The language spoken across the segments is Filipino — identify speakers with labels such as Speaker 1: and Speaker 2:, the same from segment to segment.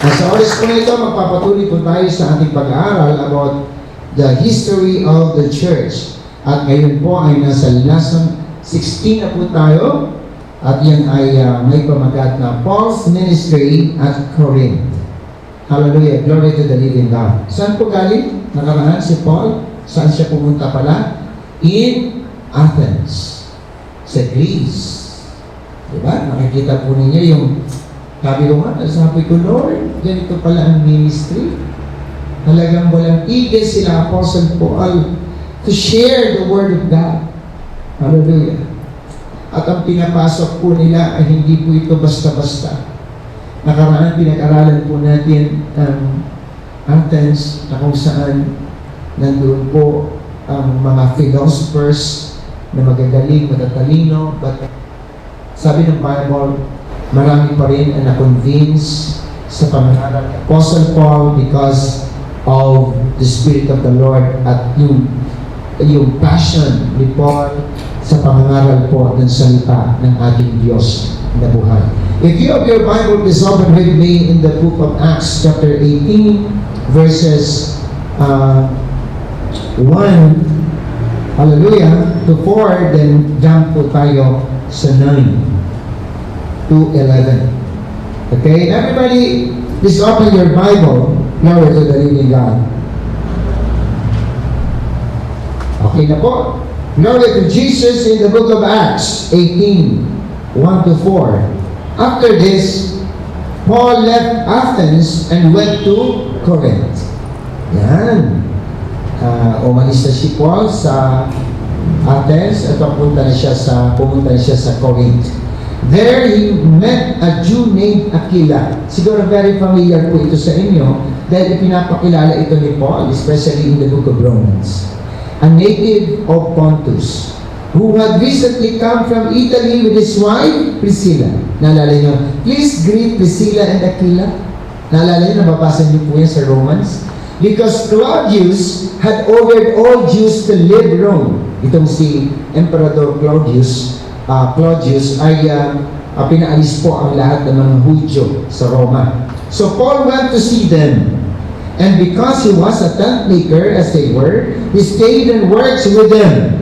Speaker 1: At sa oras po na ito, magpapatuloy po tayo sa ating pag-aaral about the history of the church. At ngayon po ay nasa lesson 16 na po tayo. At yan ay may pamagat na Paul's ministry at Corinth. Hallelujah. Glory to the living God. Saan po galing? Nakaraan si Paul. Saan siya pumunta pala? In Athens. Sa Greece. Diba? Nakikita po ninyo yung sabi ko nga, sabi ko, Lord, ganito pala ang ministry. Talagang walang tigil sila Apostle Paul to share the Word of God. Hallelujah. At ang pinapasok po nila ay hindi po ito basta-basta. Nakaraan, pinag-aralan po natin ang Athens na kung saan nandoon po ang mga philosophers na magagaling, matatalino, but sabi ng Bible, marami pa rin ang na-convince sa pangaral ni Apostle Paul because of the Spirit of the Lord at yung passion ni Paul sa pangaral po ng salita ng ating Diyos na buhay. If you have your Bible, please open with me in the book of Acts chapter 18 verses 1 hallelujah to 4, then jump po tayo sa 9 to 11. Okay? Everybody, please open your Bible. Glory to the living God. Okay na po. Glory to Jesus in the book of Acts 18, 1 to 4. After this, Paul left Athens and went to Corinth. Yan. Umalis na si Paul sa Athens at pumunta na siya sa Corinth. There he met a Jew named Aquila. Siguro very familiar po ito sa inyo dahil ipinapakilala ito ni Paul, especially in the book of Romans. A native of Pontus, who had recently come from Italy with his wife, Priscilla. Naalala niyo, please greet Priscilla and Aquila. Naalala niyo, nababasa niyo po yan sa Romans. Because Claudius had ordered all Jews to leave Rome. Itong si Emperor Claudius ay pinaalis po ang lahat ng mga Hudyo sa Roma. So Paul went to see them. And because he was a tent maker, as they were, he stayed and worked with them.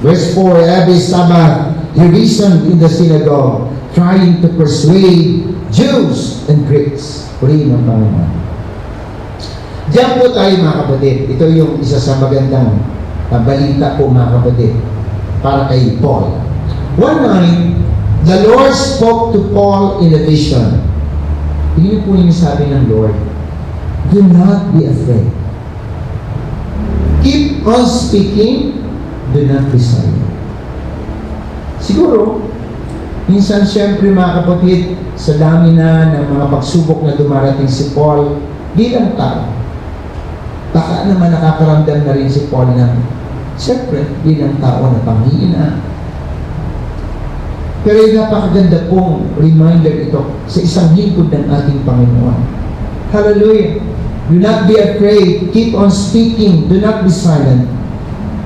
Speaker 1: Verse 4, every Sabbath he reasoned in the synagogue, trying to persuade Jews and Greeks. Purihin ang Panginoon. Diyan po tayo mga kapatid. Ito yung isa sa magandang balita po mga kapatid para kay Paul. One night, the Lord spoke to Paul in a vision. Tingnan po yung sabi ng Lord, do not be afraid. Keep on speaking, do not be silent. Siguro, minsan siyempre mga kapatid, sa dami na ng mga pagsubok na dumarating si Paul, bilang tao, baka naman nakakaramdam na rin si Paul ng, siyempre, bilang tao na panghihina. Pero yung napakaganda pong reminder ito sa isang lingkod ng ating Panginoon. Hallelujah! Do not be afraid. Keep on speaking. Do not be silent.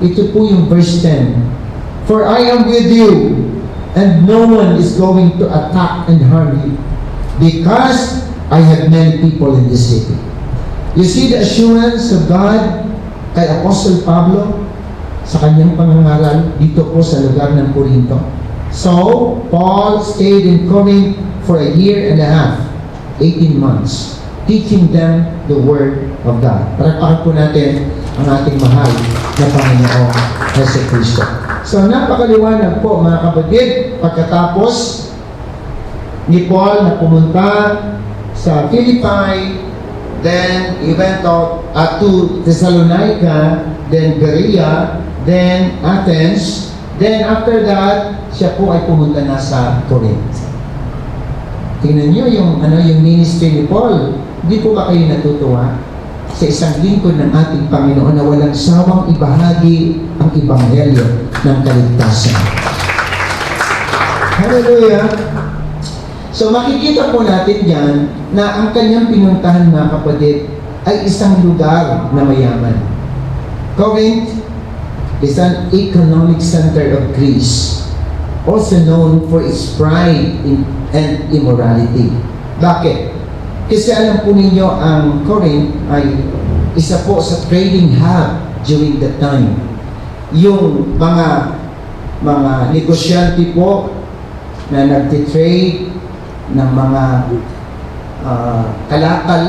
Speaker 1: Ito po yung verse 10. For I am with you, and no one is going to attack and harm you, because I have many people in this city. You see the assurance of God kay Apostle Pablo sa kanyang pangangaral dito po sa lugar ng Corinto. So, Paul stayed in Corinth for a year and a half, 18 months, teaching them the Word of God. Palakpakan po natin ang ating mahal na Panginoong Jesucristo. So, napakaliwanag po mga kapatid, pagkatapos ni Paul na pumunta sa Philippi, then he went out to Thessalonica, then Berea, then Athens, then after that, siya po ay pumunta na sa Corinth. Tingnan niyo yung ministry ni Paul. Hindi po ba kayo natutuwa sa isang lingkod ng ating Panginoon na walang sawang ibahagi ang Ebanghelyo ng kaligtasan? Hallelujah! So makikita po natin yan na ang kanyang pinuntahan mga kapatid ay isang lugar na mayaman. Corinth is an economic center of Greece, also known for its pride and immorality. Bakit? Kasi alam po ninyo, ang Corinth ay isa po sa trading hub during that time. Yung mga negosyante po na nagtitrade ng mga kalakal.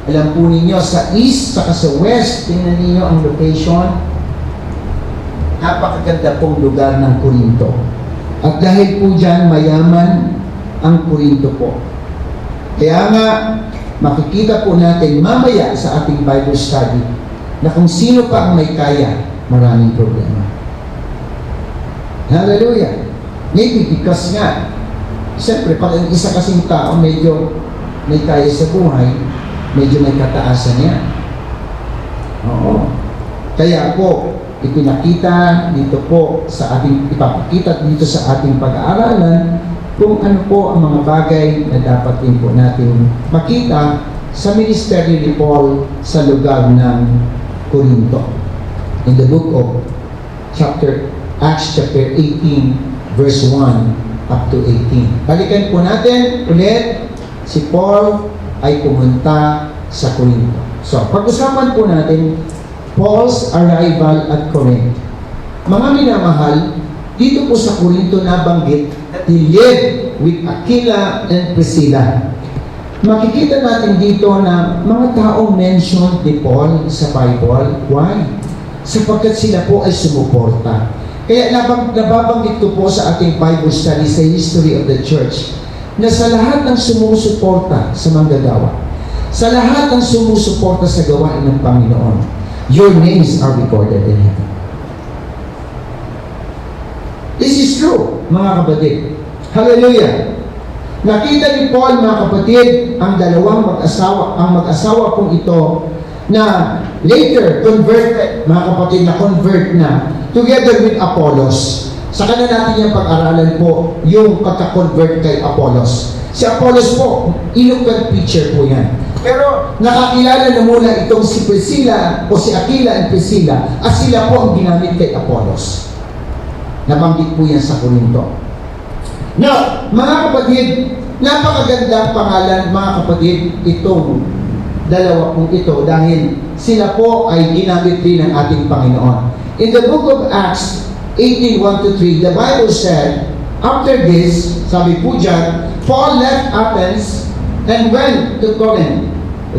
Speaker 1: Alam po ninyo, sa east saka sa west, tingnan ninyo ang location. Napakaganda pong lugar ng Corinto. At dahil po dyan, mayaman ang Corinto po. Kaya nga, makikita po natin mamaya sa ating Bible study na kung sino pa ang may kaya, maraming problema. Hallelujah! Maybe because nga, siyempre, pag ang isa kasing tao medyo may kaya sa buhay, medyo may kataasan niya. Oo. Kaya po, ipinakita dito po sa ating, ipapakita dito sa ating pag-aaralan kung ano po ang mga bagay na dapat din po natin makita sa ministeryo ni Paul sa lugar ng Corinto. In the book of Acts chapter 18, verse 1 up to 18. Balikan po natin ulit, si Paul ay pumunta sa Corinto. So, pag-usapan po natin Paul's arrival at Corinth. Mga minamahal, dito po sa Corinto nabanggit that he lived with Aquila and Priscilla. Makikita natin dito na mga taong mentioned ni Paul sa Bible. Why? Sapagkat sila po ay sumuporta. Kaya nababanggit ko po sa ating Bible study sa history of the church na sa lahat ng sumusuporta sa manggagawa, sa lahat ng sumusuporta sa gawain ng Panginoon, your names are recorded in heaven. This is true, mga kapatid. Hallelujah! Nakita ni Paul, mga kapatid, ang dalawang mag-asawa pong ito na later converted, mga kapatid, na convert na together with Apollos. Saka na natin yung pag-aralan po yung pagka-convert kay Apollos. Si Apollos po, eloquent preacher po yan. Pero nakakilala na muna itong si Priscilla o si Aquila and Priscilla at sila po ang ginamit kay Apollos. Nabanggit po yan sa Corinto. Now, mga kapatid, napakagandang pangalan, mga kapatid, itong dalawa pong ito dahil sila po ay ginamit rin ng ating Panginoon. In the book of Acts 18:1-3, the Bible said, after this, sabi po dyan, Paul left Athens and went to Corinth.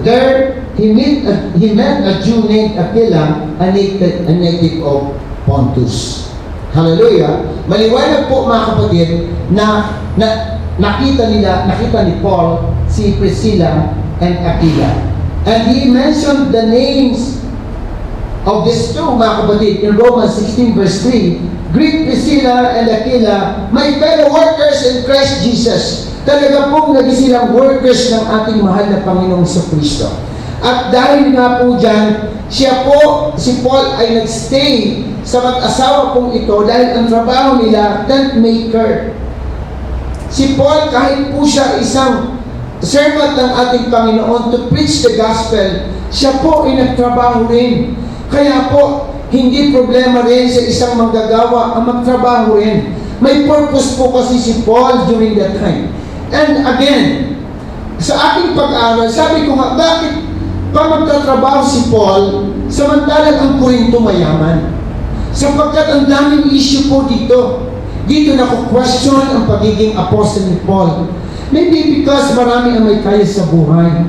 Speaker 1: There, he met a Jew named Aquila, a native of Pontus. Hallelujah! Maliwanag po, mga kapatid, na nakita ni Paul si Priscilla and Aquila. And he mentioned the names of these two, mga kapatid, in Romans 16 verse 3, greet Priscilla and Aquila, my fellow workers in Christ Jesus. Talaga pong naging silang workers ng ating mahal na Panginoong Kristo. At dahil nga po dyan, si Paul ay nagstay sa mag-asawa pong ito dahil ang trabaho nila, tent maker. Si Paul, kahit po siya isang servant ng ating Panginoon to preach the gospel, siya po ay nagtrabaho rin. Kaya po, hindi problema rin sa isang manggagawa ang magtrabaho rin. May purpose po kasi si Paul during that time. And again, sa ating pag-aaral, sabi ko nga, bakit pa magtatrabaho si Paul samantalang ang Corinto mayaman? Sapagkat ang daming issue po dito. Dito na-question ang pagiging apostle ni Paul. Maybe because marami ang may kaya sa buhay.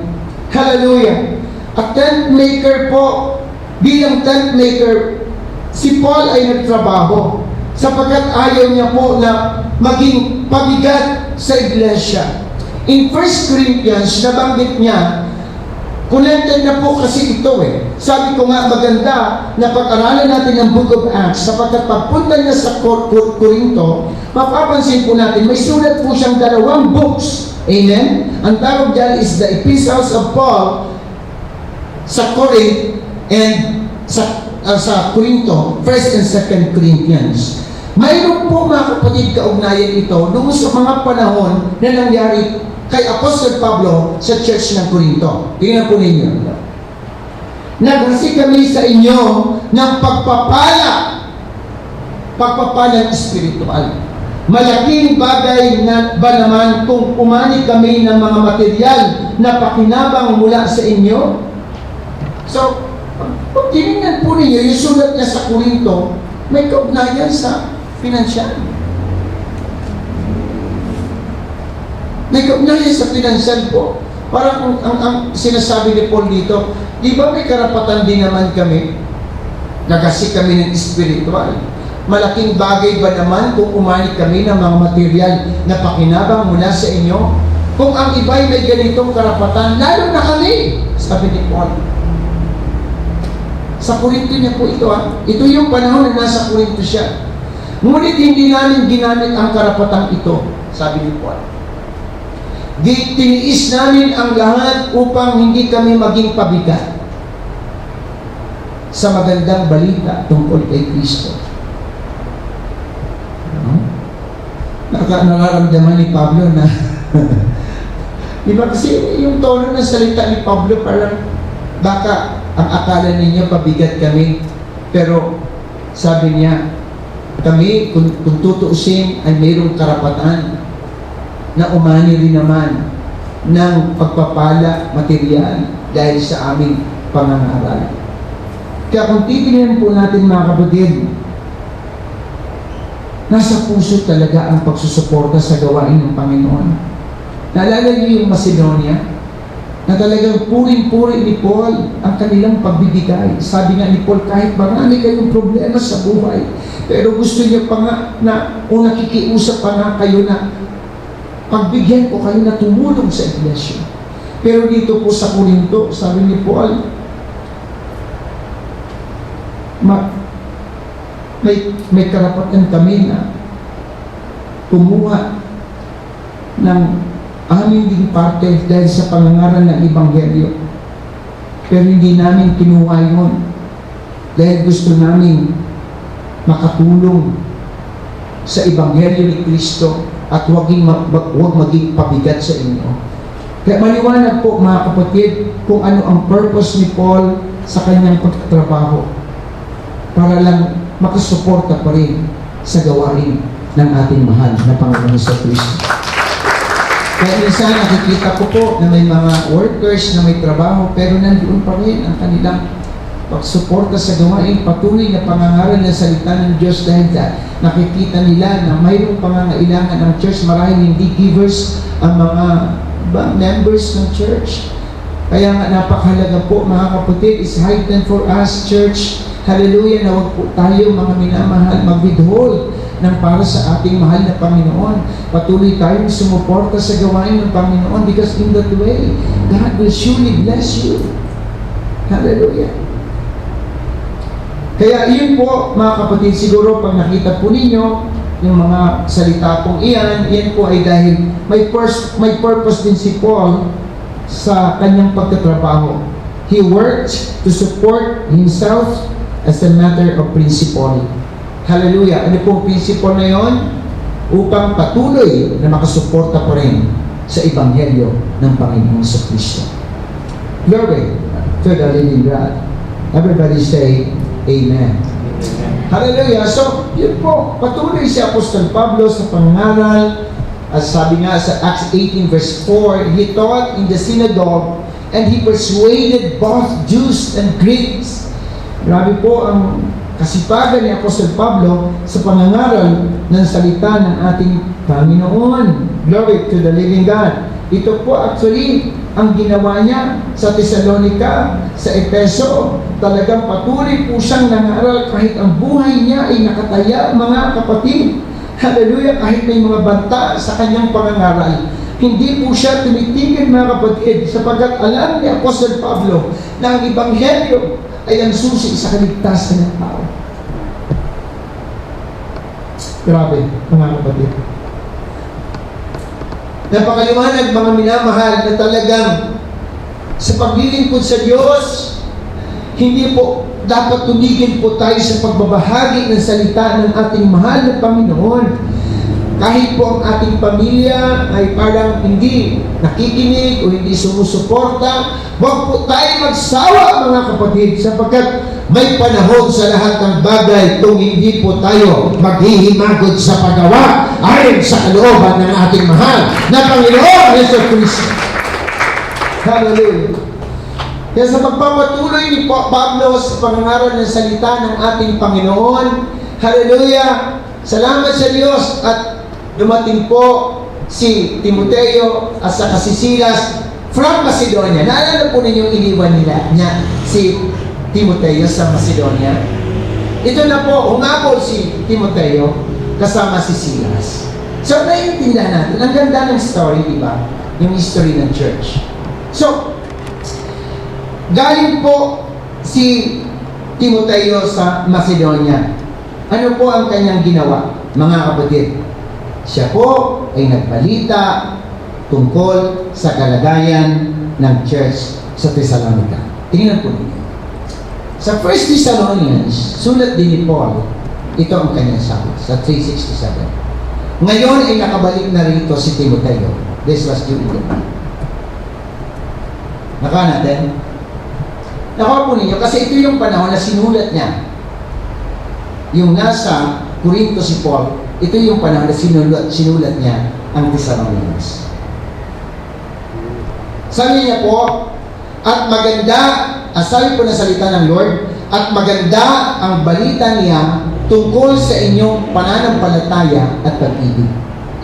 Speaker 1: Hallelujah! A tent maker po, bilang tent maker, si Paul ay nagtrabaho sapagkat ayaw niya po na maging pabigat sa iglesia. In 1 Corinthians, nabanggit niya, connected na po kasi ito Sabi ko nga maganda na pag-aralan natin ang Book of Acts sapagkat pagpunta niya sa Corinto, mapapansin po natin, may sulat po siyang 2 books. Amen? Ang tawag dyan is the Epistles of Paul sa Corinth and sa Corinto, 1st and 2nd Corinthians. Mayroon po, mga kapatid, kaugnayan ito noong sa mga panahon na nangyari kay Apostle Pablo sa church ng Corinto. Tingnan po ninyo. Naghasi kami sa inyo ng pagpapalang espiritual. Malaking bagay na ba naman kung umani kami ng mga material na pakinabang mula sa inyo? So, pag tinignan po ninyo, yung sulat niya sa Korinto, may kaugnayan sa pinansyal. May kaugnayan sa pinansyal po. Parang ang sinasabi ni Paul dito, di ba may karapatan din naman kami na kasi kami ng spiritual? Malaking bagay ba naman kung umani kami ng mga material na pakinabang mula sa inyo? Kung ang iba'y may ganitong karapatan, lalo na kami, sabi ni Paul. Sa Korinto niya po ito ha. Ito yung panahon na nasa Korinto siya. Ngunit hindi namin ginamit ang karapatang ito, sabi ni Paul. Tiniis namin ang lahat upang hindi kami maging pabigat sa magandang balita tungkol kay Kristo. Nararamdaman ni Pablo na diba kasi yung tono ng salita ni Pablo parang baka ang akala ninyo pabigat kami, pero sabi niya kami kung tutuusin ay mayroong karapatan na umani rin naman ng pagpapala material dahil sa aming pangangaral. Kaya kung titingnan po natin mga kapatid, nasa puso talaga ang pagsusuporta sa gawain ng Panginoon. Naalala niyo yung Macedonia? Na talagang puring-puri ni Paul ang kanilang pagbibigay. Sabi nga ni Paul, kahit marami kayong problema sa buhay, pero gusto niya pa nga na, o nakikiusap pa nga kayo na pagbigyan ko kayo na tumulong sa iglesia. Pero dito po sa Korinto, sabi ni Paul, may karapatan kami na kumuha ng aming din parte dahil sa pangangaral ng Ebanghelyo. Pero hindi namin kinuha yun dahil gusto namin makatulong sa Ebanghelyo ni Kristo at huwag maging pabigat sa inyo. Kaya maliwanag po mga kapatid kung ano ang purpose ni Paul sa kanyang pagtatrabaho para lang makasuporta pa rin sa gawain ng ating mahal na Panginoon sa Kristo. Kaya minsan nakikita ko po na may mga workers na may trabaho pero nandoon pa rin ang kanilang pagsuporta sa gawain, patuloy na pangangaral ng salita ng Diyos dahil nakikita nila na mayroong pangangailangan ng church. Marahil hindi givers ang mga members ng church. Kaya nga napakahalaga po mga kapatid, is high time for us church. Hallelujah, na huwag po tayo mga minamahal mag-withhold ng para sa ating mahal na Panginoon. Patuloy tayong sumuporta sa gawain ng Panginoon because in that way, God will surely bless you. Hallelujah. Kaya yun po mga kapatid, siguro pag nakita po ninyo yung mga salita pong iyan, yan po ay dahil may purpose din si Paul sa kanyang pagtatrabaho. He worked to support himself as a matter of principle. Hallelujah. Ano pong principle na yon? Upang patuloy na makasuporta pa rin sa Ebanghelyo ng Panginoon sa Kristo. Glory to the living God. Everybody say, Amen. Hallelujah. So, yun po. Patuloy si Apostol Pablo sa pangaral. As sabi nga sa Acts 18 verse 4, he taught in the synagogue and he persuaded both Jews and Greeks. Grabe po ang kasipagan ni Apostol Pablo sa pangangaral ng salita ng ating Panginoon. Glory to the living God. Ito po actually ang ginawa niya sa Thessalonica, sa Efeso. Talagang patuloy po siyang nangaral kahit ang buhay niya ay nakataya, mga kapatid. Hallelujah, kahit may mga banta sa kanyang pangangaral. Hindi po siya tumitigil mga kapatid sapagkat alam ni Apostol Pablo na ang Ebanghelyo ay ang susi sa kaligtasan ng tao. Grabe, mga kapatid. Napakaliwanag mga minamahal na talagang sa paglilingkod sa Diyos, hindi po dapat tumigil po tayo sa pagbabahagi ng salita ng ating mahal na Panginoon. Kahit po ang ating pamilya ay parang hindi nakikinig o hindi sumusuporta, huwag po tayo magsawa mga kapatid sapagkat may panahon sa lahat ng bagay kung hindi po tayo maghihimagod sa paggawa ayon sa kalooban ng ating mahal na Panginoon Yesu Cristo. Hallelujah. Kaya sa pagpapatuloy ni Pablo sa pangangaral ng salita ng ating Panginoon, hallelujah, salamat sa Diyos at dumating po si Timoteo at saka si Silas from Macedonia. Naalala po ninyo iniwan niya si Timoteo sa Macedonia? Ito na po, humabol si Timoteo kasama si Silas. So, naiintindihan natin. Ang ganda ng story, di ba? Yung history ng church. So, galing po si Timoteo sa Macedonia. Ano po ang kanyang ginawa, mga kapatid? Siya po ay nagbalita tungkol sa kalagayan ng church sa Thessalonica. Tingnan po ninyo. Sa 1 Thessalonians, sulat din ni Paul, ito ang kanyang sabi sa 3:67. Ngayon ay nakabalik na rito si Timoteo. This was during the month. Naka natin? Nakuha po ninyo, kasi ito yung panahon na sinulat niya. Yung nasa Corinto si Paul, ito yung panahon na sinulat niya ang Thessalonians. Sabi niya po, at maganda, sabi po na salita ng Lord, at maganda ang balita niya tungkol sa inyong pananampalataya at pag-ibig.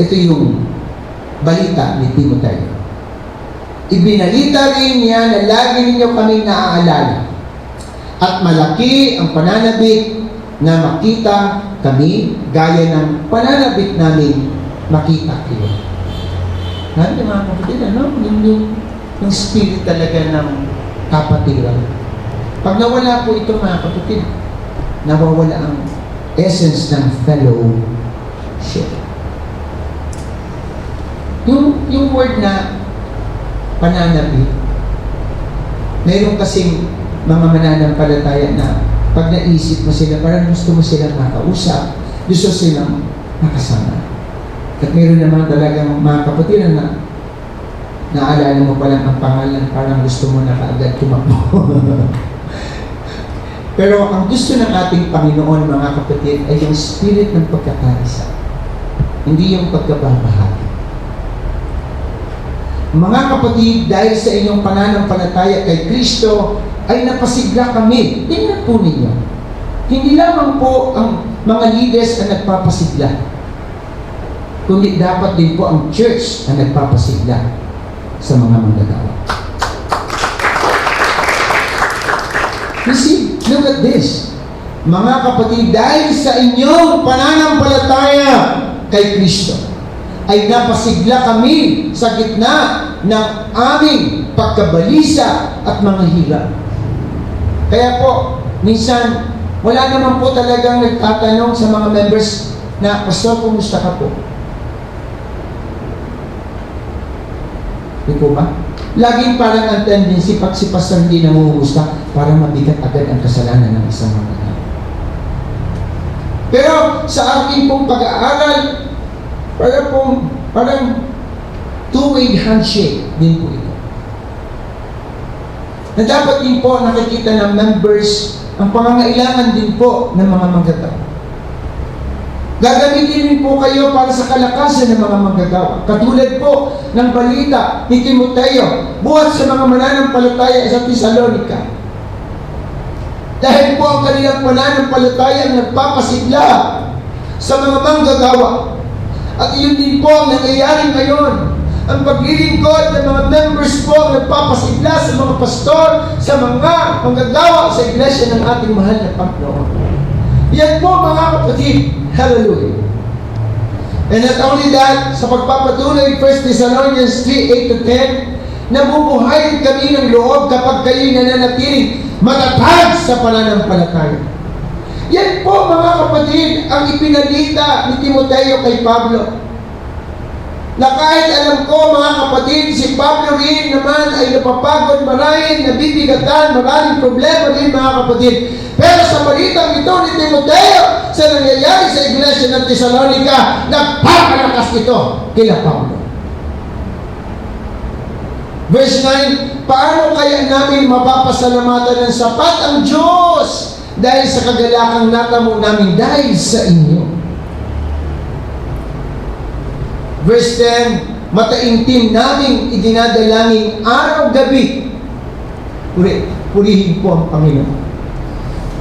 Speaker 1: Ito yung balita ni Timoteo. Ibinalita rin niya na lagi ninyo kami naaalala. At malaki ang pananabik na makita kami gaya ng pananabik namin makita kayo. Nabi mga kapatid, ano? Yung spirit talaga ng kapatiran. Pag nawala po ito mga kapatid, nawawala ang essence ng fellowship. Yung word na pananabik, mayroon kasing mga mananampalataya na pag naisip mo sila, parang gusto mo silang makausap, gusto silang makasama. At mayroon naman talagang mga kapatid na naalala mo pa lang ang pangalan, parang gusto mo na kaagad tumakbo. Pero ang gusto ng ating Panginoon, mga kapatid, ay yung spirit ng pagkakaisa. Hindi yung pagkababahagi. Mga kapatid, dahil sa inyong pananampalataya kay Kristo, ay napasigla kami. Tingnan po ninyo. Hindi lamang po ang mga leaders ang nagpapasigla, kundi dapat din po ang church ang nagpapasigla sa mga manggagawa. You see, look at this. Mga kapatid, dahil sa inyong pananampalataya kay Kristo, ay napasigla kami sa gitna ng aming pagkabalisa at mga hirap. Kaya po, minsan, wala naman po talagang nagtatanong sa mga members na, Pastor, kumusta ka po? Di po ba? Laging parang ang tendency, pag si Pastor hindi namumusta, parang mabigat agad ang kasalanan ng isang mga tao. Pero sa aking pong pag-aaral, parang two-way handshake din po ito. Na dapat din po nakikita ng members ang pangangailangan din po ng mga manggagawa. Gagamitin din po kayo para sa kalakasan ng mga manggagawa. Katulad po ng balita ni Timoteo buhat sa mga mananampalataya sa Thessalonica. Dahil po ang kanilang pananampalataya ang nagpapasigla sa mga manggagawa. At iyon din po ang nangyayari ngayon. Ang paglilingkod ng mga members po ang nagpapasigla sa mga pastor, sa mga manggagawa sa iglesia ng ating mahal na Panginoon. Yan po mga kapatid. Hallelujah. And not only that, sa pagpapatuloy 1 Thessalonians 3:8-10, nabubuhayin kami ng loob kapag kayo'y nananatiling matatag sa pananampalataya. Yan po mga kapatid ang ipinalita ni Timoteo kay Pablo. Na kahit alam ko mga kapatid, si Pablo rin naman ay napapagod marahil, nabibigatan, maraming problema rin mga kapatid. Pero sa balitang ito ni Timoteo, sa nangyayari sa iglesia ng Thessalonica, nagpapalakas ito kila Pablo. Verse 9, paano kaya namin mapapasalamatan ng sapat ang Diyos dahil sa kagalakang natamo namin dahil sa inyo. Verse 10, mataimtim naming idinadalangin araw-gabi. Purihin po ang Panginoon.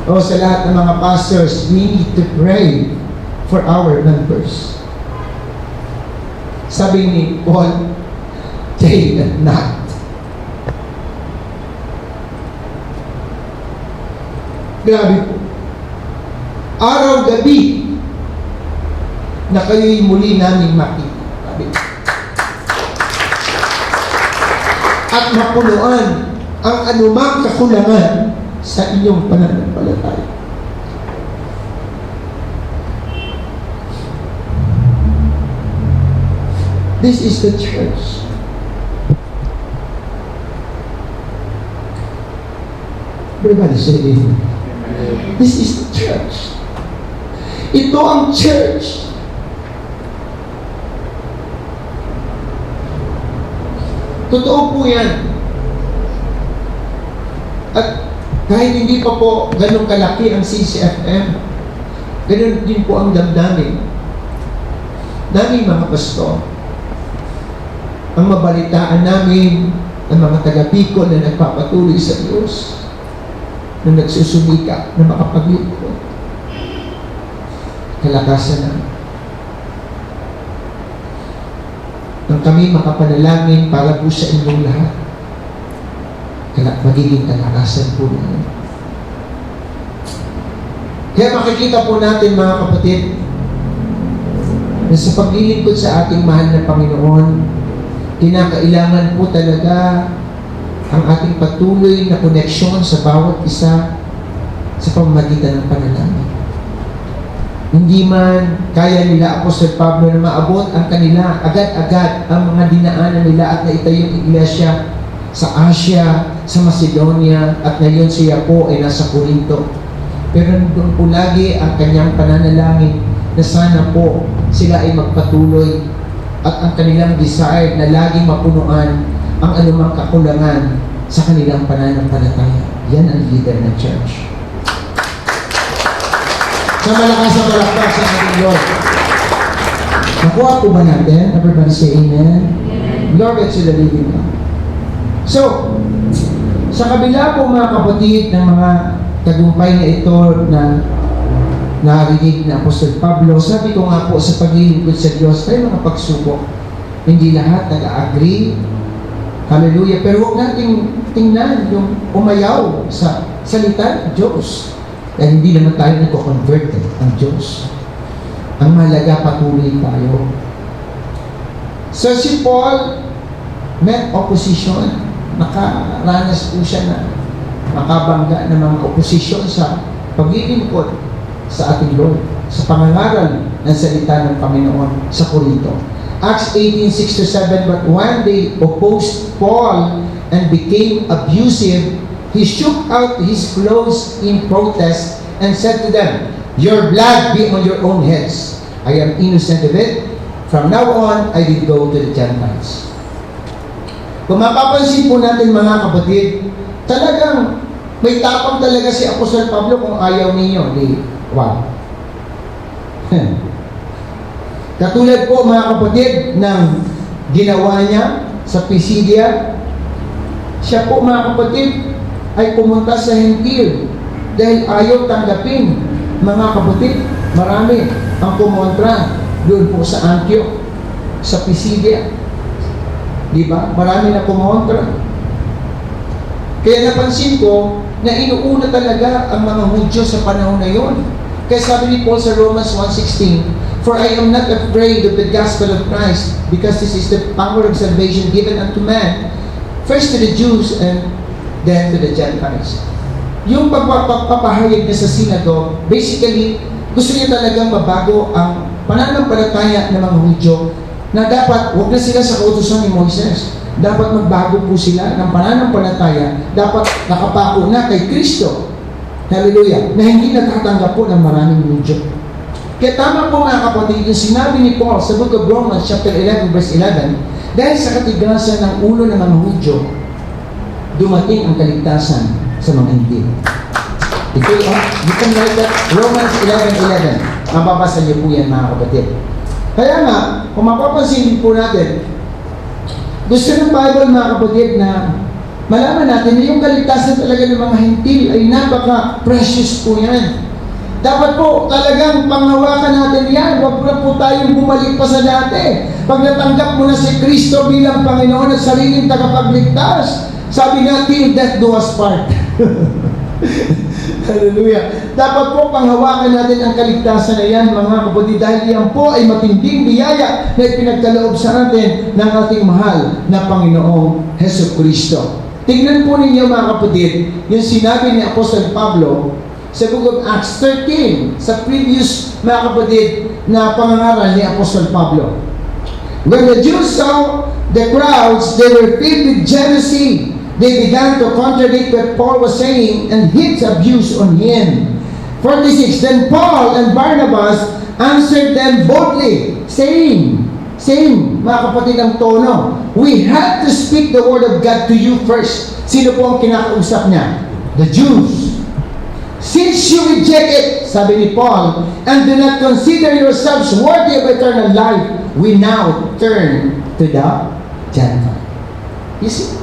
Speaker 1: O sa lahat ng mga pastors, we need to pray for our members. Sabi ni Paul, day and night. Grabe po. Araw-gabi na kayo'y muli namin makita. At mapunuan ang anumang kakulangan sa inyong pananampalataya. This is the church. Everybody say amen. This is the church. Ito ang church. Totoo po yan. At kahit hindi pa po ganun kalaki ang CCFM, ganun din po ang damdamin. Naming mga pastor, ang mabalitaan namin ng mga taga-Bicol na nagpapatuloy sa Diyos, na nagsusumika na makapaglingkod. Kalakasan namin. Nang kami makapanalangin para po sa inyong lahat, magiging kalakasan po namin. Kaya makikita po natin, mga kapatid, na sa paglilingkod sa ating mahal na Panginoon, kinakailangan po talaga ang ating patuloy na koneksyon sa bawat isa sa pamamagitan ng panalangin. Hindi man kaya nila Apostol Pablo na maabot ang kanila agad-agad ang mga dinaanan nila at naitayong iglesia sa Asia, sa Macedonia, at ngayon siya po ay nasa Corinto. Pero doon po lagi ang kanyang pananalangin na sana po sila ay magpatuloy at ang kanilang desire na laging mapunuan ang anumang kakulangan sa kanilang pananampalataya. Yan ang leader ng church. Sa malakas ang malakpak sa ating Lord. Nakuha po ba natin? Everybody say amen. Glory to the living God. So, sa kabila po mga kapatid ng mga tagumpay na ito na narinig na Apostol Pablo, sabi ko nga po sa paglilingkod sa Diyos, tayo mga pagsubok. Hindi lahat nag-agree. Hallelujah. Pero huwag nating tingnan yung umayaw sa salita ng Diyos. Dahil hindi naman tayo nagko-convert ang Diyos. Ang mahalaga, patuloy tayo. So si Paul met opposition. Nakaranas po siya na makabangga ng mga opposition sa paglilingkod sa ating Lord, sa pangangaral ng salita ng Panginoon sa Corinto. Acts 18:6-7, but when they opposed Paul and became abusive, he shook out his clothes in protest and said to them, your blood be on your own heads. I am innocent of it. From now on, I will go to the Gentiles. Kung mapapansin po natin mga kapatid, talagang may tapang talaga si Apostol Pablo kung ayaw ninyo. Wow. Katulad po mga kapatid ng ginawa niya sa Pisidia, siya po mga kapatid ay pumunta sa Hentil dahil ayaw tanggapin. Mga kapatid, marami ang kumontra doon po sa Antioch, sa Pisidia. Diba? Marami na kumontra. Kaya napansin ko na inuuna talaga ang mga Hudyo sa panahon na yon. Kaya sabi ni Paul sa Romans 1:16, for I am not afraid of the gospel of Christ, because this is the power of salvation given unto man, first to the Jews and then to the Gentiles. Yung pagpapahayag niya sa synagogue, basically, gusto niya talagang mabago ang pananampalataya ng mga Hudyo na dapat, huwag na sila sa kautusan ni Moises. Dapat magbago po sila ng pananampalataya. Dapat nakapako na kay Kristo. Hallelujah. Na hindi natatanggap po ng maraming Hudyo. Kaya tama po mga kapatid, yung sinabi ni Paul sa Book of Romans chapter 11 verse 11, dahil sa katigasan ng ulo ng mga Hudyo, dumating ang kaligtasan sa mga hindi. Ito, you can write that, Romans 11:11. Mababasa niyo po yan, mga kapatid. Kaya nga, kung mapapansin po natin, gusto ng Bible, mga kapatid, na malaman natin na yung kaligtasan talaga ng mga hintil ay napaka-precious po yan. Dapat po talagang panghawakan natin yan. Huwag na po tayong bumalik pa sa dati. Pag natanggap mo na si Kristo bilang Panginoon at sariling tagapagligtas, sabi nga, till death do us part. Hallelujah. Dapat po panghawakan natin ang kaligtasan na yan, mga kapatid, dahil yan po ay matinding biyaya na ipinagkaloob sa atin ng ating mahal na Panginoong Hesus Kristo. Tingnan po ninyo, mga kapatid, yung sinabi ni Apostol Pablo sa Book of Acts 13, sa previous, mga kapatid, na pangangaral ni Apostol Pablo. When the Jews saw the crowds, they were filled with jealousy. They began to contradict what Paul was saying and heaped abuse on him. 46, then Paul and Barnabas answered them boldly, saying, mga kapatid, ang tono, we have to speak the word of God to you first. Sino po ang kinakausap niya? The Jews. Since you reject it, sabi ni Paul, and do not consider yourselves worthy of eternal life, we now turn to the Gentile. You see?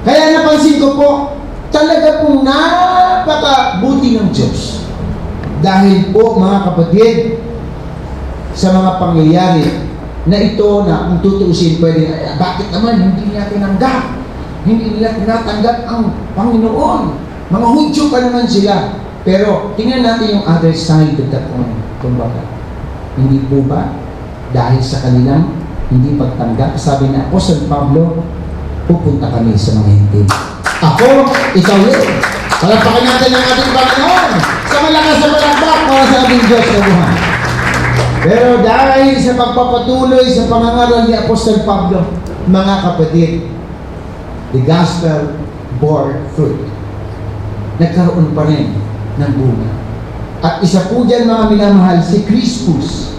Speaker 1: Kaya napansin ko po, talaga pong napakabuti ng Diyos. Dahil po, mga kapatid, sa mga pangyayari na ito na kung tutuusin pwede, bakit naman hindi nila tinanggap? Hindi nila tinatanggap ang Panginoon. Mga Hudyo pa naman sila. Pero tingnan natin yung other side of that coin. Kumbaga, hindi po ba dahil sa kanilang hindi pagtanggap, sabi na Apostol Pablo, pupunta kami sa mga hintil. Ako, ikaw yun. Palapakan natin ang ating Panginoon sa malakas na palakpak para sa ating Diyos na buhay. Pero dahil sa pagpapatuloy sa pangangaral ni Apostol Pablo, mga kapatid, the gospel bore fruit. Nagkaroon pa rin ng bunga. At isa po dyan, mga minamahal, si Crispus,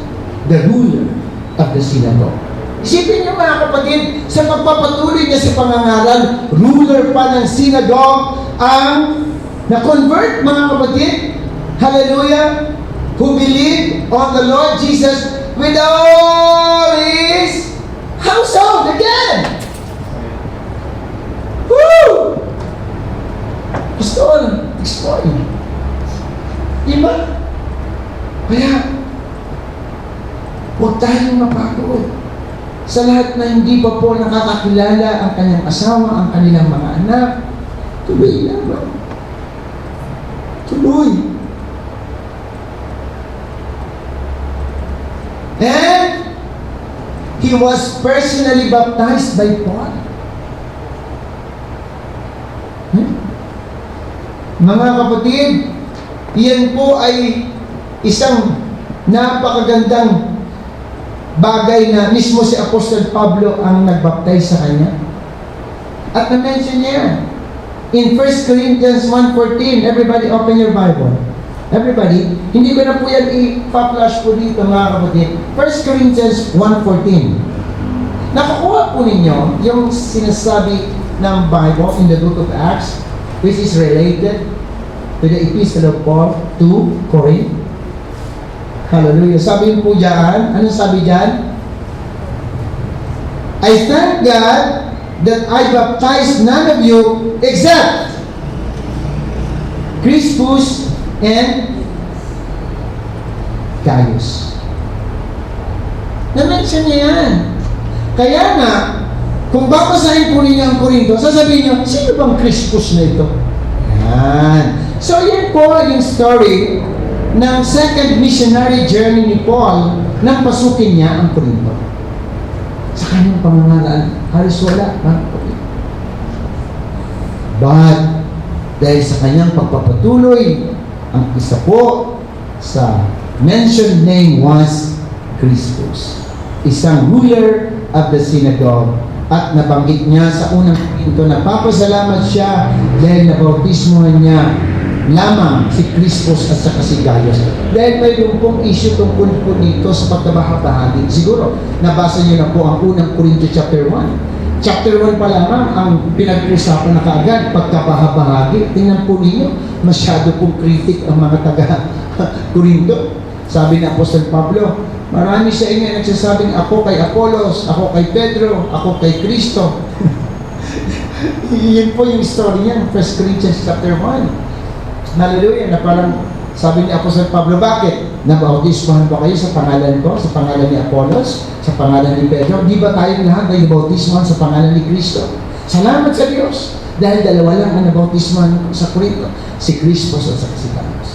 Speaker 1: the ruler of the synagogue. Isipin niyo, mga kapatid, sa pagpapatuloy niya sa pangangaral, ruler pa ng synagogue ang na-convert, mga kapatid. Hallelujah! Who believed on the Lord Jesus with all his household again. Woo! Gusto ko explore. Diba? Kaya, huwag tayong mapagod. Sa lahat na hindi pa po nakakakilala ang kanyang asawa, ang kanilang mga anak, tuloy lamang. Tuloy. And he was personally baptized by Paul. Mga kapatid, iyan po ay isang napakagandang bagay na mismo si Apostol Pablo ang nagbaptize sa kanya. At na-mention niya in 1 Corinthians 1:14. Everybody open your Bible. Everybody, hindi ko na po yan i-flash po dito, mga kapatid. 1 Corinthians 1:14. Nakakuha po ninyo yung sinasabi ng Bible in the book of Acts, which is related to the epistle of Paul to Corinth. Hallelujah. Sabi po dyan, anong sabi dyan? I thank God that I baptized none of you except Crispus and Gaius. Na-mention niya yan. Kaya nga, kung babasahin po ninyo ang Korinto, sasabihin niyo, sino bang Crispus na ito? Yan. So yan po yung story ng second missionary journey ni Paul nang pasukin niya ang Korinto. Sa kanyang pangangaral, halos wala. But, dahil sa kanyang pagpapatuloy, ang isa po sa mentioned name was Crispus, isang ruler of the synagogue. At nabanggit niya sa unang Korinto na papasalamat siya dahil nabautismohan niya lamang si Crispus at saka si Gaius. Dahil may pong issue tungkol po dito sa pagkabahagi. Siguro, nabasa niyo na po ang unang Korinto chapter 1. Chapter 1 pa lamang ang pinag-usapan na kaagad, pagkabahabahagi. Tingnan po ninyo, masyado pong kritik ang mga taga-Korinto. Sabi ni Apostol Pablo, marami sa inyo nagsasabing ako kay Apollos, ako kay Pedro, ako kay Kristo. Yun po yung story niya, 1 Corinthians chapter 1. Hallelujah, na parang sabi ni Apostol Pablo, bakit? Nabautismohan ba kayo sa pangalan ko, sa pangalan ni Apollos, sa pangalan ni Pedro? Di ba tayong lahat ay nabautismohan sa pangalan ni Kristo? Salamat sa Diyos! Dahil dalawa lang ang nabautismohan sa Korinto, si Crispus at si Gaius.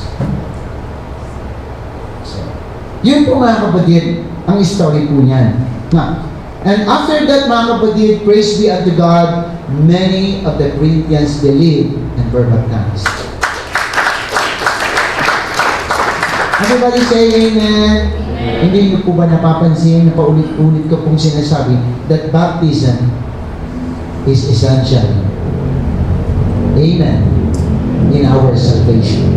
Speaker 1: So, yun po mga kapatid, ang story po niyan. And after that mga kapatid, praise be unto God, many of the Corinthians believed and were baptized. Everybody say amen. Hindi niyo po ba napapansin na paulit-ulit ko pong sinasabi that baptism is essential. Amen. In our salvation.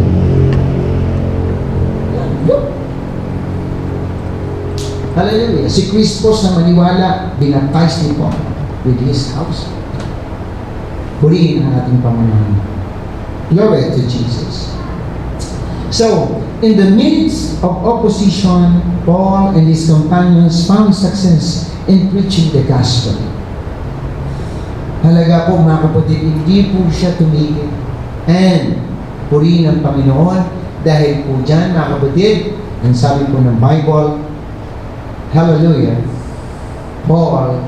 Speaker 1: Hallelujah. Si Crispus na maniwala, binaptize ni Paul with his house. Purihin ang ating Panginoon. Glory to Jesus. So, in the midst of opposition, Paul and his companions found success in preaching the gospel. Halaga po mga kapatid, hindi po siya tumigil. And, purihin ang Panginoon dahil po dyan mga kapatid, ang sabi po ng Bible, hallelujah, Paul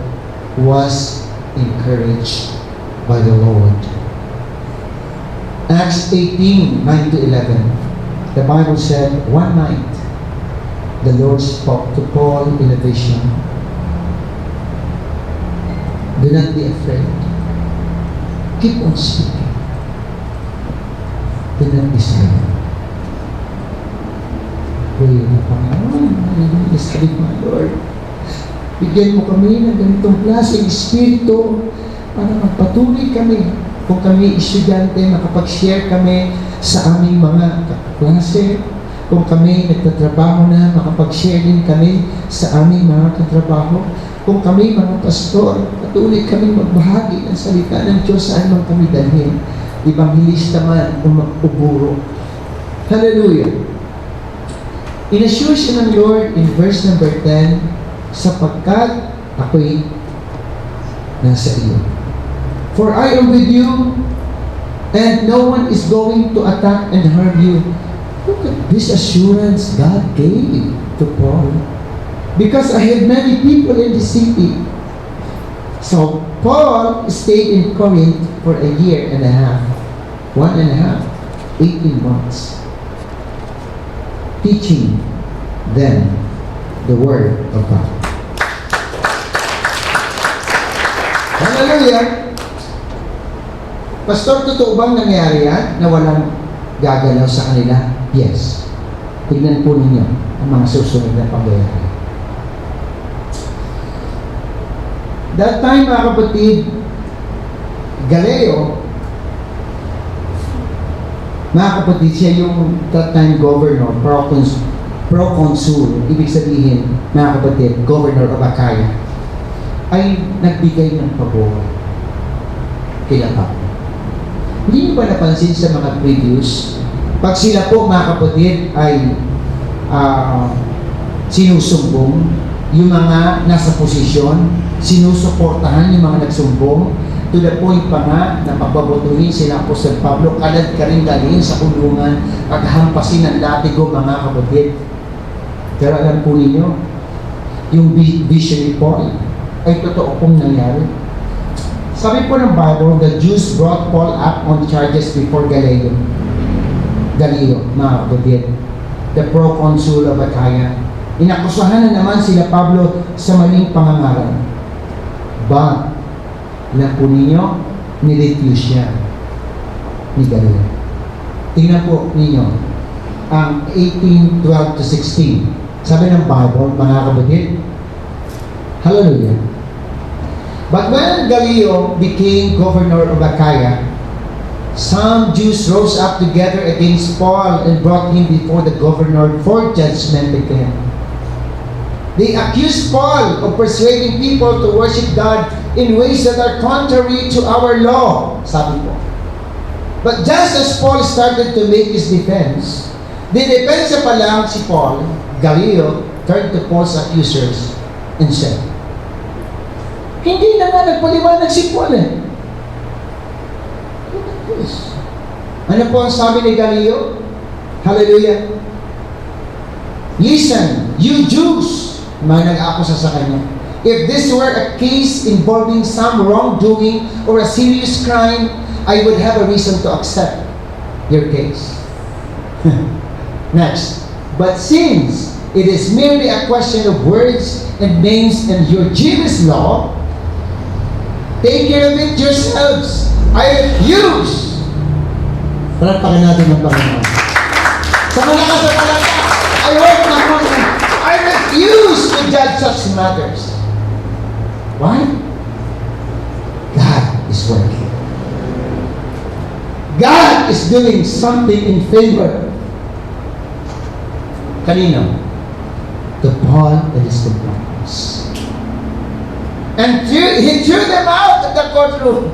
Speaker 1: was encouraged by the Lord. Acts 18, 9-11. The Bible said, one night, the Lord spoke to Paul in a vision. Do not be afraid. Keep on speaking. Do not be silent. Pray na Panginoon. Hallelujah. Sabi mo, Lord, bigyan mo kami ng ganitong klaseng espiritu para magpatuloy kami. Kung kami estudyante, makapag-share kami sa aming mga kaklase. Kung kami nagtatrabaho na, makapag-share din kami sa aming mga katrabaho. Kung kami mga pastor, patuloy kami magbahagi ng salita ng Diyos saan man kami dalhin. Evangelista man o mag-uburo. Hallelujah! Inassure siya ng Lord in verse number 10, sapagkat ako'y nasa iyo. For I am with you, and no one is going to attack and harm you. Look at this assurance God gave to Paul. Because I had many people in the city. So Paul stayed in Corinth for a year and a half. 18 months. Teaching them the Word of God. Hallelujah! Pastor, totoo bang nangyari yan na walang gagalaw sa kanila? Yes. Tignan po ninyo ang mga susunod na pangyayari. That time, mga kapatid, Galeo, mga kapatid, siya yung that time governor, proconsul, ibig sabihin, mga kapatid, governor of Achaia, ay nagbigay ng pabor kila Pablo. Hindi niyo ba napansin sa mga previews, pag sila po mga kapatid ay sinusumbong, yung mga nasa posisyon, sinusuportahan yung mga nagsumbong, to the point pa nga na pagbabotohin sila po sa Pablo, kalad ka rin dalhin sa kulungan at hampasin ang latigo mga kapatid. Pero alam po ninyo, yung vision ni Paul ay totoo pong nangyari. Sabi po ng Bible, the Jews brought Paul up on charges before Galileo, mga kapatid, the proconsul of Achaia. Inakusahan na naman sila Pablo sa maling pangangaral. But, ilan po ninyo, nirefuse siya ni Galileo. Tingnan po ninyo, ang 18:12-16. Sabi ng Bible, mga kapatid, hallelujah. But when Galileo became governor of Achaia, some Jews rose up together against Paul and brought him before the governor for judgment again. They accused Paul of persuading people to worship God in ways that are contrary to our law, sabi po. But just as Paul started to make his defense, didepensa pa lang si Paul, Gallio turned to Paul's accusers and said, hindi na nga nagpaliwanag si Paul eh. Look at this. Ano po ang sabi ni Gallio? Hallelujah. Listen, you Jews, mga nag-aakusa sa kanya, if this were a case involving some wrongdoing or a serious crime, I would have a reason to accept your case. Next. But since it is merely a question of words and names and your Jewish law, take care of it yourselves. I refuse. Palagpakan natin ng Panginoon. Sa malakas na palagpa, I work na mo. I refuse to judge such matters. Why? God is working. God is doing something in favor. Kanino? To Paul and his companions. And he threw them out of the courtroom.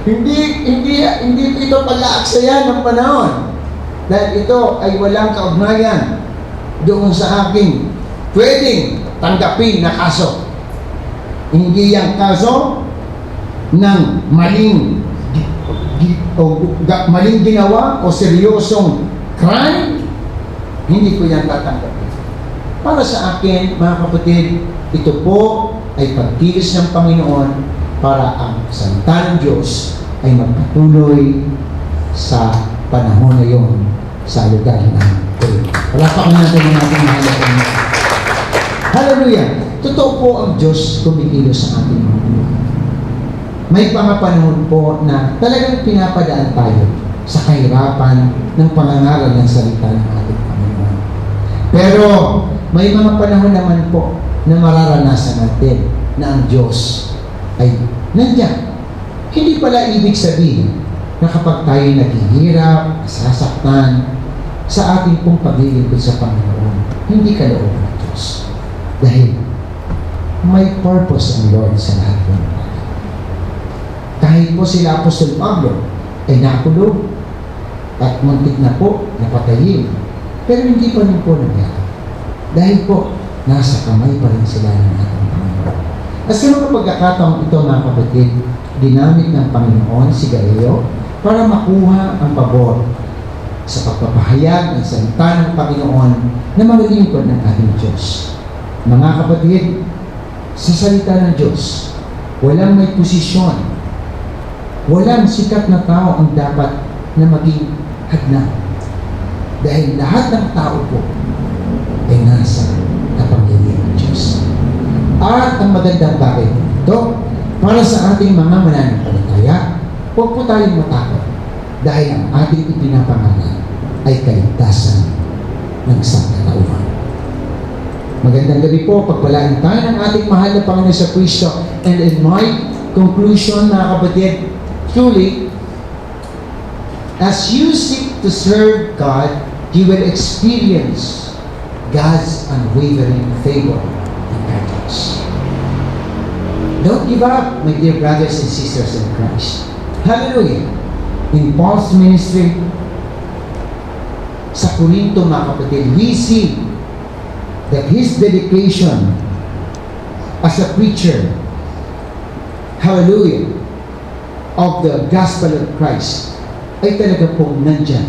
Speaker 1: hindi ito pag-aaksayan ng panahon. Dahil ito ay walang kaugnayan doon sa aking pwedeng tanggapin na kaso. Hindi yung kaso ng maling ginawa o seryosong crime. Hindi ko yan tatanggapin. Para sa akin, mga kapatid, ito po ay pagkilos ng Panginoon para ang salita ng Diyos ay magpatuloy sa panahon na yon sa lugar ng Panginoon. Palapakan natin ang ating mahal na Panginoon. Hallelujah! Totoo po ang Diyos kumikilos sa ating mga buhay. May mga panahon po na talagang pinapadaan tayo sa kahirapan ng pangangaral ng salita ng ating Panginoon. Pero may mga panahon naman po na mararanasan natin na ang Diyos ay nandiyan. Hindi pala ibig sabihin na kapag tayo naghihirap, nasasaktan sa ating pong paglilingkod sa Panginoon, hindi kalooban ng Diyos. Dahil may purpose ang Lord sa lahat ng bagay. Kahit po sila Apostol Pablo ay nakulong at muntik na po napatayin, pero hindi pa rin po nangyari. Dahil po, nasa kamay pa rin sila ng ating Panginoon. At sa mga pagkakataong ito, mga kapatid, ginamit ng Panginoon si Gallio para makuha ang pabor sa pagpapahayag ng salita ng Panginoon na maglilingkod ng ating Diyos. Mga kapatid, sa salita ng Diyos, walang may posisyon, walang sikat na tao ang dapat na maging hadlang. Dahil lahat ng tao po ay nasa kapangyarihan ng Diyos. At ang magandang bagay ito, para sa ating mga mananampalataya, huwag po tayong matakot dahil ang ating ipinapangalan ay kaligtasan ng sangkatauhan. Magandang gabi po, pagpalain tayo ng ating mahal na Panginoon sa Kristo. And in my conclusion, mga kapatid, truly, as you seek to serve God, you will experience God's unwavering favor and guidance. Don't give up, my dear brothers and sisters in Christ. Hallelujah! In Paul's ministry, sa Corinto, mga kapatid, we see that his dedication as a preacher, hallelujah, of the gospel of Christ, ay talaga pong nandyan.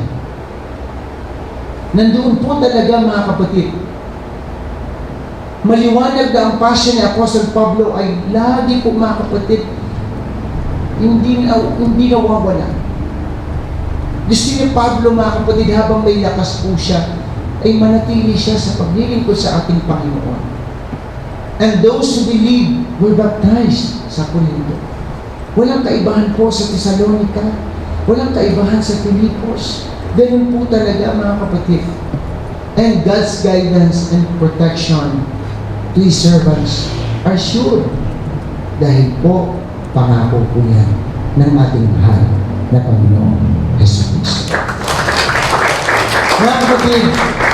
Speaker 1: Nandoon po talaga, mga kapatid. Maliwanag na ang passion ni Apostle Pablo ay lagi po, mga kapatid, hindi nawawala. Gusto ni Pablo, mga kapatid, habang may lakas po siya, ay manatili siya sa paglilingkod sa ating Panginoon. And those who believe were baptized sa Corinto. Walang kaibahan po sa Thessalonica. Walang kaibahan sa Filipos. Ganun po talaga, mga kapatid. And God's guidance and protection to His servants are sure. Dahil po, pangako po yan ng ating mahal na Panginoon Jesus Cristo. Mga kapatid,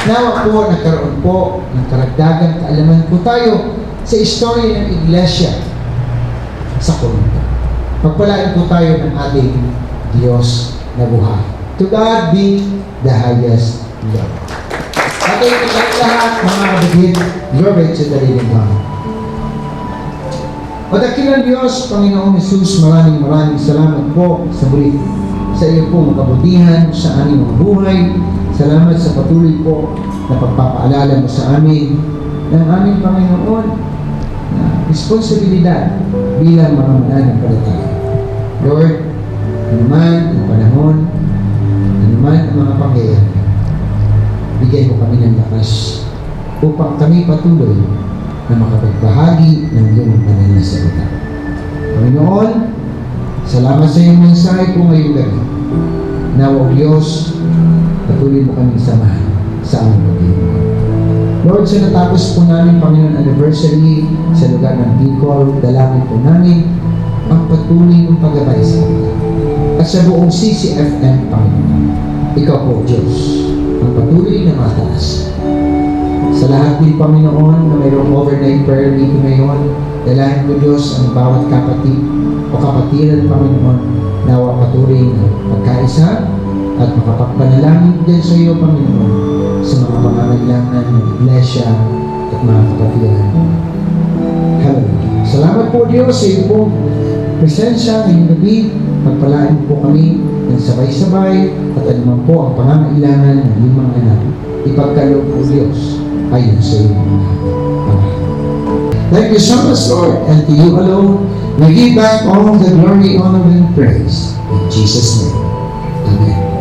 Speaker 1: Nawa po, nagkaroon po ng karagdagang kaalaman po tayo sa istorya ng Iglesia sa Corinto. Pagpalain po tayo ng ating Diyos na buhay. To God be the highest glory. Ating lahat, mga kabigit, glory to the living God. O dakilang Diyos, Panginoong Jesus, maraming salamat po sa muli sa iyo po makabutihan sa aming mga buhay. Salamat sa patuloy po na pagpapaalala mo sa amin ng aming Panginoon na responsibilidad bilang mga mananampalataya. Lord, anuman ang panahon, anuman ang mga pangyayari, bigay mo kami ng lakas upang kami patuloy na makapagbahagi ng iyong banal na salita. Panginoon, salamat sa iyong mensahe po ngayong gabi. Nawa o Diyos, patuloy mo kaming samahan sa aming pag-ibig. Lord, sa natapos po namin, Panginoon, anniversary sa lugar ng Bicol, dalangin po namin ang patuloy ng paggabay sa kanila. At sa buong CCFM, Panginoon, ikaw po, Diyos, ang patuloy na mataas. Sa lahat din, Panginoon, na mayroong overnight prayer dito ngayon, dalahin ko, Diyos, ang bawat kapatid o kapatiran, Panginoon, nawa patuloy na magkaisa at makapagpanalangin din sa iyo, Panginoon, sa mga pangangailangan ng Iglesia at mga kapatiran. Hallelujah. Salamat po, Diyos, sa iyo po presensya ngayong gabi. Pagpalain po kami ng sabay-sabay at anuman po ang pangangailangan ng iyong mga anak. Ipagkaloob po, Diyos, ayon sa iyo mga Amen. Thank you so much, Lord, and to you alone, we give back all the glory, honor, and praise. In Jesus' name, Amen.